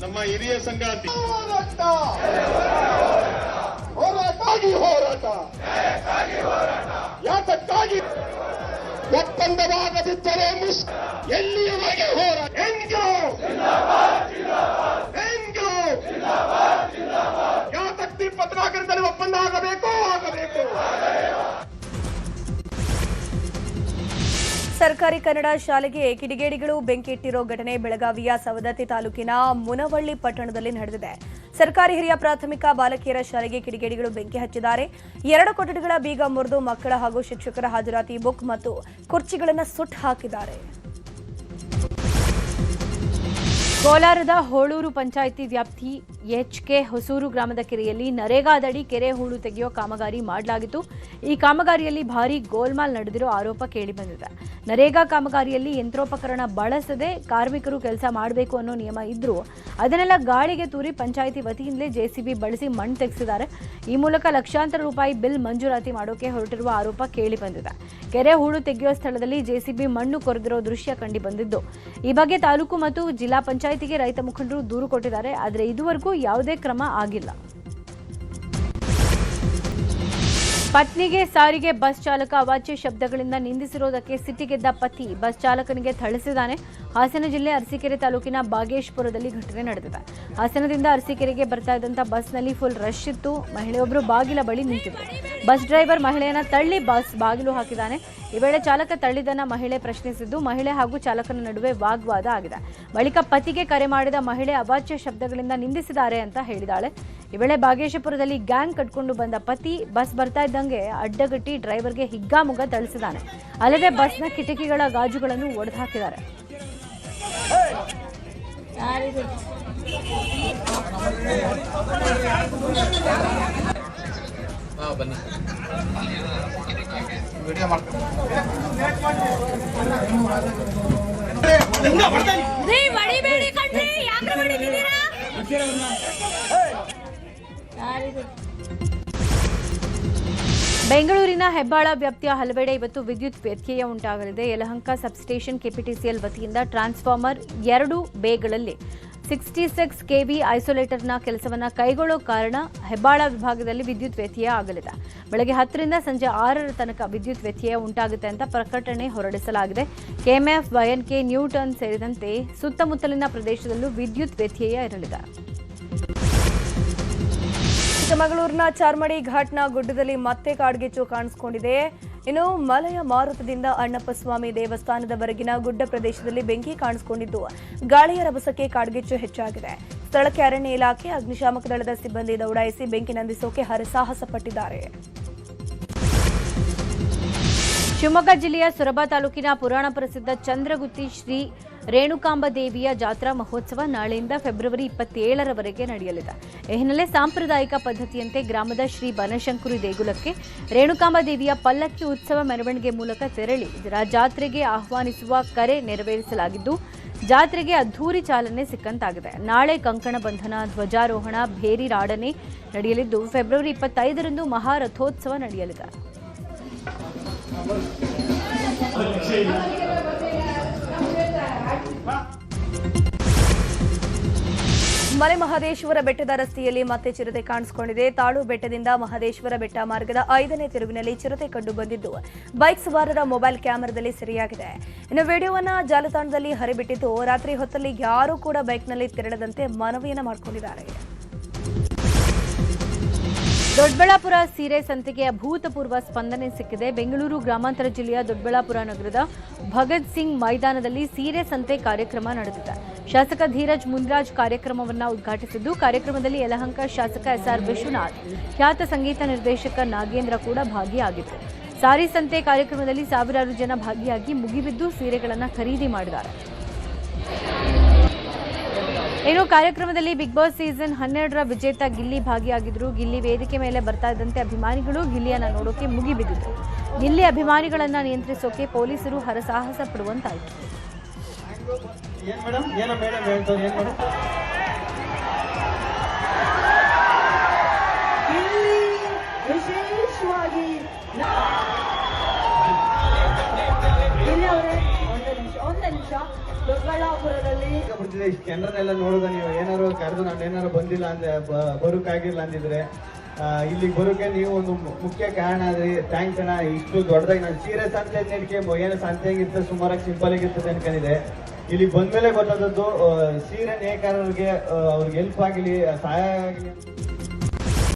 ನಮ್ಮ ಹಿರಿಯ ಸಂಗಾತಿ ಹೋರಾಟ ಯಾತಕ್ಕಾಗಿ ಒಪ್ಪಂದವಾಗದಿದ್ದರೆ ಎಲ್ಲಿಯವರೆಗೆ ಹೋರಾಟ ಯಾತಕ್ಕೆ ಪತ್ರಾಕರದಲ್ಲಿ ಒಪ್ಪಂದ ಆಗಬೇಕು. ಸರ್ಕಾರಿ ಕನ್ನಡ ಶಾಲೆಗೆ ಕಿಡಿಗೇಡಿಗಳು ಬೆಂಕಿ ಇಟ್ಟಿರೋ ಘಟನೆ ಬೆಳಗಾವಿಯ ಸವದತ್ತಿ ತಾಲೂಕಿನ ಮುನವಳ್ಳಿ ಪಟ್ಟಣದಲ್ಲಿ ನಡೆದಿದೆ. ಸರ್ಕಾರಿ ಹಿರಿಯ ಪ್ರಾಥಮಿಕ ಬಾಲಕಿಯರ ಶಾಲೆಗೆ ಕಿಡಿಗೇಡಿಗಳು ಬೆಂಕಿ ಹಚ್ಚಿದ್ದಾರೆ. 2 ಕೊಠಡಿಗಳ ಬೀಗ ಮುರಿದು ಮಕ್ಕಳ ಹಾಗೂ ಶಿಕ್ಷಕರ ಹಾಜರಾತಿ ಬುಕ್ ಮತ್ತು ಕುರ್ಚಿಗಳನ್ನು ಸುಟ್ಟು ಹಾಕಿದ್ದಾರೆ. ಕೋಲಾರದ ಹೋಳೂರು ಪಂಚಾಯಿತಿ ವ್ಯಾಪ್ತಿ ಎಚ್ಕೆ ಹೊಸೂರು ಗ್ರಾಮದ ಕೆರೆಯಲ್ಲಿ ನರೇಗಾದಡಿ ಕೆರೆ ಹೂಳು ತೆಗೆಯೋ ಕಾಮಗಾರಿ ಮಾಡಲಾಗಿತ್ತು. ಈ ಕಾಮಗಾರಿಯಲ್ಲಿ ಭಾರೀ ಗೋಲ್ಮಾಲ್ ನಡೆದಿರೋ ಆರೋಪ ಕೇಳಿಬಂದಿದೆ. ನರೇಗಾ ಕಾಮಗಾರಿಯಲ್ಲಿ ಯಂತ್ರೋಪಕರಣ ಬಳಸದೆ ಕಾರ್ಮಿಕರು ಕೆಲಸ ಮಾಡಬೇಕು ಅನ್ನೋ ನಿಯಮ ಇದ್ರೂ ಅದನ್ನೆಲ್ಲ ಗಾಳಿಗೆ ತೂರಿ ಪಂಚಾಯಿತಿ ವತಿಯಿಂದಲೇ ಜೆಸಿಬಿ ಬಳಸಿ ಮಣ್ಣು ತೆಗೆಸಿದ್ದಾರೆ. ಈ ಮೂಲಕ ಲಕ್ಷಾಂತರ ರೂಪಾಯಿ ಬಿಲ್ ಮಂಜೂರಾತಿ ಮಾಡೋಕೆ ಹೊರಟಿರುವ ಆರೋಪ ಕೇಳಿಬಂದಿದೆ. ಕೆರೆ ಹೂಳು ತೆಗೆಯುವ ಸ್ಥಳದಲ್ಲಿ ಜೆಸಿಬಿ ಮಣ್ಣು ಕೊರೆದಿರೋ ದೃಶ್ಯ ಕಂಡುಬಂದಿದ್ದು, ಈ ಬಗ್ಗೆ ತಾಲೂಕು ಮತ್ತು ಜಿಲ್ಲಾ ಪಂಚಾಯಿತಿಗೆ ರೈತ ಮುಖಂಡರು ದೂರು ಕೊಟ್ಟಿದ್ದಾರೆ. ಆದರೆ ಇದುವರೆಗೂ ಯಾವುದೇ ಕ್ರಮ ಆಗಿಲ್ಲ. ಪತ್ನಿಗೆ ಸಾರಿಗೆ ಬಸ್ ಚಾಲಕ ಅವಾಚ್ಯ ಶಬ್ದಗಳಿಂದ ನಿಂದಿಸಿರುವುದಕ್ಕೆ ಸಿಟ್ಟಿಗೆದ್ದ ಪತಿ ಬಸ್ ಚಾಲಕನಿಗೆ ಥಳಿಸಿದ್ದಾನೆ. ಹಾಸನ ಜಿಲ್ಲೆ ಅರಸೀಕೆರೆ ತಾಲೂಕಿನ ಬಾಗೇಶ್ಪುರದಲ್ಲಿ ಘಟನೆ ನಡೆದಿದೆ. ಹಾಸನದಿಂದ ಅರಸೀಕೆರೆಗೆ ಬರ್ತಾ ಇದ್ದಂಥ ಬಸ್ನಲ್ಲಿ ಫುಲ್ ರಶ್ ಇತ್ತು. ಮಹಿಳೆಯೊಬ್ಬರು ಬಾಗಿಲ ಬಳಿ ನಿಂತಿದ್ರು. ಬಸ್ ಡ್ರೈವರ್ ಮಹಿಳೆಯನ್ನ ತಳ್ಳಿ ಬಸ್ ಬಾಗಿಲು ಹಾಕಿದ್ದಾನೆ. ಈ ವೇಳೆ ಚಾಲಕ ತಳ್ಳಿದ್ದನ್ನ ಮಹಿಳೆ ಪ್ರಶ್ನಿಸಿದ್ದು, ಮಹಿಳೆ ಹಾಗೂ ಚಾಲಕನ ನಡುವೆ ವಾಗ್ವಾದ ಆಗಿದೆ. ಬಳಿಕ ಪತಿಗೆ ಕರೆ ಮಾಡಿದ ಮಹಿಳೆ ಅವಾಚ್ಯ ಶಬ್ದಗಳಿಂದ ನಿಂದಿಸಿದ್ದಾರೆ ಅಂತ ಹೇಳಿದಾಳೆ. ಈ ವೇಳೆ ಬಾಗೇಶಪುರದಲ್ಲಿ ಗ್ಯಾಂಗ್ ಕಟ್ಕೊಂಡು ಬಂದ ಪತಿ ಬಸ್ ಬರ್ತಾ ಇದ್ದಂಗೆ ಅಡ್ಡಗಟ್ಟಿ ಡ್ರೈವರ್ಗೆ ಹಿಗ್ಗಾಮುಗ್ಗ ಥಳಿಸಿದ್ದಾನೆ. ಅಲ್ಲದೆ ಬಸ್ನ ಕಿಟಕಿಗಳ ಗಾಜುಗಳನ್ನು ಒಡೆದು ಹಾಕಿದ್ದಾರೆ. ಬೆಂಗಳೂರಿನ ಹೆಬ್ಬಾಳ ವ್ಯಾಪ್ತಿಯ ಹಲವೆಡೆ ಇವತ್ತು ವಿದ್ಯುತ್ ವ್ಯತ್ಯಯ ಉಂಟಾಗಲಿದೆ. ಯಲಹಂಕ ಸಬ್ಸ್ಟೇಷನ್ ಕೆಪಿಟಿಸಿಎಲ್ ವತಿಯಿಂದ ಟ್ರಾನ್ಸ್ಫಾರ್ಮರ್ 2 ಬೇಗಳಲ್ಲಿ 66 ಕೆವಿ ಐಸೋಲೇಟರ್ನ ಕೆಲಸವನ್ನು ಕೈಗೊಳ್ಳೋ ಕಾರಣ ಹೆಬ್ಬಾಳ ವಿಭಾಗದಲ್ಲಿ ವಿದ್ಯುತ್ ವ್ಯತ್ಯಯ ಆಗಲಿದೆ. ಬೆಳಗ್ಗೆ 10ರಿಂದ ಸಂಜೆ 6ರ ತನಕ ವಿದ್ಯುತ್ ವ್ಯತ್ಯಯ ಉಂಟಾಗುತ್ತೆ ಅಂತ ಪ್ರಕಟಣೆ ಹೊರಡಿಸಲಾಗಿದೆ. ಕೆಎಂಎಫ್, ವೈಎನ್ಕೆ, ನ್ಯೂಟನ್ ಸೇರಿದಂತೆ ಸುತ್ತಮುತ್ತಲಿನ ಪ್ರದೇಶದಲ್ಲೂ ವಿದ್ಯುತ್ ವ್ಯತ್ಯಯ ಇರಲಿದೆ. ಚಿಕ್ಕಮಗಳೂರಿನ ಚಾರ್ಮಡಿ ಘಾಟ್ನ ಗುಡ್ಡದಲ್ಲಿ ಮತ್ತೆ ಕಾಡ್ಗಿಚ್ಚು ಕಾಣಿಸಿಕೊಂಡಿದೆ. ಇನ್ನು ಮಲಯ ಮಾರುತದಿಂದ ಅಣ್ಣಪ್ಪ ಸ್ವಾಮಿ ದೇವಸ್ಥಾನದವರೆಗಿನ ಗುಡ್ಡ ಪ್ರದೇಶದಲ್ಲಿ ಬೆಂಕಿ ಕಾಣಿಸಿಕೊಂಡಿದ್ದು ಗಾಳಿಯ ರಭಸಕ್ಕೆ ಕಾಡ್ಗಿಚ್ಚು ಹೆಚ್ಚಾಗಿದೆ. ಸ್ಥಳಕ್ಕೆ ಅರಣ್ಯ ಇಲಾಖೆ, ಅಗ್ನಿಶಾಮಕ ದಳದ ಸಿಬ್ಬಂದಿ ದೌಡಾಯಿಸಿ ಬೆಂಕಿ ನಂದಿಸೋಕೆ ಹರಸಾಹಸ ಪಟ್ಟಿದ್ದಾರೆ. ಶಿವಮೊಗ್ಗ ಜಿಲ್ಲೆಯ ಸೊರಬ ತಾಲೂಕಿನ ಪುರಾಣ ಪ್ರಸಿದ್ಧ ಚಂದ್ರಗುತ್ತಿ ಶ್ರೀ ರೇಣುಕಾಂಬ ದೇವಿಯ ಜಾತ್ರಾ ಮಹೋತ್ಸವ ನಾಳೆಯಿಂದ ಫೆಬ್ರವರಿ 27ರವರೆಗೆ ನಡೆಯಲಿದೆ. ಈ ಹಿನ್ನೆಲೆ ಸಾಂಪ್ರದಾಯಿಕ ಪದ್ಧತಿಯಂತೆ ಗ್ರಾಮದ ಶ್ರೀ ಬನಶಂಕರಿ ದೇಗುಲಕ್ಕೆ ರೇಣುಕಾಂಬ ದೇವಿಯ ಪಲ್ಲಕ್ಕಿ ಉತ್ಸವ ಮೆರವಣಿಗೆ ಮೂಲಕ ತೆರಳಿ ಜಾತ್ರೆಗೆ ಆಹ್ವಾನಿಸುವ ಕರೆ ನೆರವೇರಿಸಲಾಗಿದ್ದು, ಜಾತ್ರೆಗೆ ಅದ್ಧೂರಿ ಚಾಲನೆ ಸಿಕ್ಕಂತಾಗಿದೆ. ನಾಳೆ ಕಂಕಣ ಬಂಧನ, ಧ್ವಜಾರೋಹಣ, ಭೇರಿ ರಾಡನೆ ನಡೆಯಲಿದ್ದು ಫೆಬ್ರವರಿ 25ರಂದು ಮಹಾರಥೋತ್ಸವ ನಡೆಯಲಿದೆ. ಮಲೆ ಮಹದೇಶ್ವರ ಬೆಟ್ಟದ ರಸ್ತೆಯಲ್ಲಿ ಮತ್ತೆ ಚಿರತೆ ಕಾಣಿಸಿಕೊಂಡಿದೆ. ತಾಳು ಬೆಟ್ಟದಿಂದ ಮಹದೇಶ್ವರ ಬೆಟ್ಟ ಮಾರ್ಗದ 5ನೇ ತಿರುವಿನಲ್ಲಿ ಚಿರತೆ ಕಂಡು ಬಂದಿದ್ದು ಬೈಕ್ ಸವಾರರ ಮೊಬೈಲ್ ಕ್ಯಾಮೆರಾದಲ್ಲಿ ಸೆರೆಯಾಗಿದೆ. ಇನ್ನು ವಿಡಿಯೋವನ್ನ ಜಾಲತಾಣದಲ್ಲಿ ಹರಿಬಿಟ್ಟಿದ್ದು ರಾತ್ರಿ ಹೊತ್ತಲ್ಲಿ ಯಾರೂ ಕೂಡ ಬೈಕ್ನಲ್ಲಿ ತೆರಳದಂತೆ ಮನವಿಯನ್ನ ಮಾಡಿಕೊಂಡಿದ್ದಾರೆ. ದೊಡ್ಡಬಳ್ಳಾಪುರ ಸೀರೆ ಸಂತೆಗೆ ಅಭೂತಪೂರ್ವ ಸ್ಪಂದನೆ ಸಿಕ್ಕಿದೆ. ಬೆಂಗಳೂರು ಗ್ರಾಮಾಂತರ ಜಿಲ್ಲೆಯ ದೊಡ್ಡಬಳ್ಳಾಪುರ ನಗರದ ಭಗತ್ ಸಿಂಗ್ ಮೈದಾನದಲ್ಲಿ ಸೀರೆ ಸಂತೆ ಕಾರ್ಯಕ್ರಮ ನಡೆದಿದೆ. ಶಾಸಕ ಧೀರಜ್ ಮುನ್ರಾಜ್ ಕಾರ್ಯಕ್ರಮವನ್ನು ಉದ್ಘಾಟಿಸಿದ್ದು, ಕಾರ್ಯಕ್ರಮದಲ್ಲಿ ಯಲಹಂಕ ಶಾಸಕ ಎಸ್ಆರ್ ವಿಶ್ವನಾಥ್, ಖ್ಯಾತ ಸಂಗೀತ ನಿರ್ದೇಶಕ ನಾಗೇಂದ್ರ ಕೂಡ ಭಾಗಿಯಾಗಿದ್ದರು. ಸಾರಿ ಸಂತೆ ಕಾರ್ಯಕ್ರಮದಲ್ಲಿ ಸಾವಿರಾರು ಜನ ಭಾಗಿಯಾಗಿ ಮುಗಿಬಿದ್ದು ಸೀರೆಗಳನ್ನು ಖರೀದಿ ಮಾಡಿದ್ದಾರೆ. ಇನ್ನು ಕಾರ್ಯಕ್ರಮದಲ್ಲಿ ಬಿಗ್ ಬಾಸ್ ಸೀಸನ್ 12ರ ವಿಜೇತ ಗಿಲ್ಲಿ ಭಾಗಿಯಾಗಿದ್ರು. ಗಿಲ್ಲಿ ವೇದಿಕೆ ಮೇಲೆ ಬರ್ತಾ ಇದ್ದಂತೆ ಅಭಿಮಾನಿಗಳು ಗಿಲ್ಲಿಯನ್ನ ನೋಡೋಕೆ ಮುಗಿಬಿದ್ದಿದ್ರು. ಗಿಲ್ಲಿ ಅಭಿಮಾನಿಗಳನ್ನ ನಿಯಂತ್ರಿಸೋಕೆ ಪೊಲೀಸರು ಹರಸಾಹಸ ಪಡುವಂತಾಯಿತು. ವಿಶೇಷವಾಗಿ ಒಂದು ನಿಮಿಷ ದೊಡ್ಡಬಳ್ಳಾಪುರದಲ್ಲಿ ಜನರನ್ನೆಲ್ಲ ನೋಡಿದ ನೀವು ಏನಾರು ಕರೆದು ನಾನು ಏನಾರು ಬಂದಿಲ್ಲ ಅಂದ್ರೆ ಬರೋಕ್ಕಾಗಿಲ್ಲ ಅಂದಿದ್ರೆ ಇಲ್ಲಿಗೆ ಬರೋಕೆ ನೀವು ಒಂದು ಮುಖ್ಯ ಕಾರಣ ಆದ್ರಿ. ಥ್ಯಾಂಕ್ಸ್ ಅಣ್ಣ. ಇಷ್ಟು ದೊಡ್ಡದಾಗಿ ನಾನು ಸೀರೆ ಸಂತೆ ಏನೋ ಸಂತೆ ಹೆಂಗಿರ್ತದೆ ಸುಮಾರಾಗಿ ಸಿಂಪಲ್ ಆಗಿರ್ತದೆ ಅನ್ಕೊಂಡಿದೆ. ಇಲ್ಲಿಗೆ ಬಂದ್ಮೇಲೆ ಗೊತ್ತಾದದ್ದು ಸೀರೆ ನೇಕಾರರಿಗೆ ಅವ್ರಿಗೆ ಹೆಲ್ಪ್ ಆಗಲಿ, ಸಹಾಯ ಆಗಲಿ.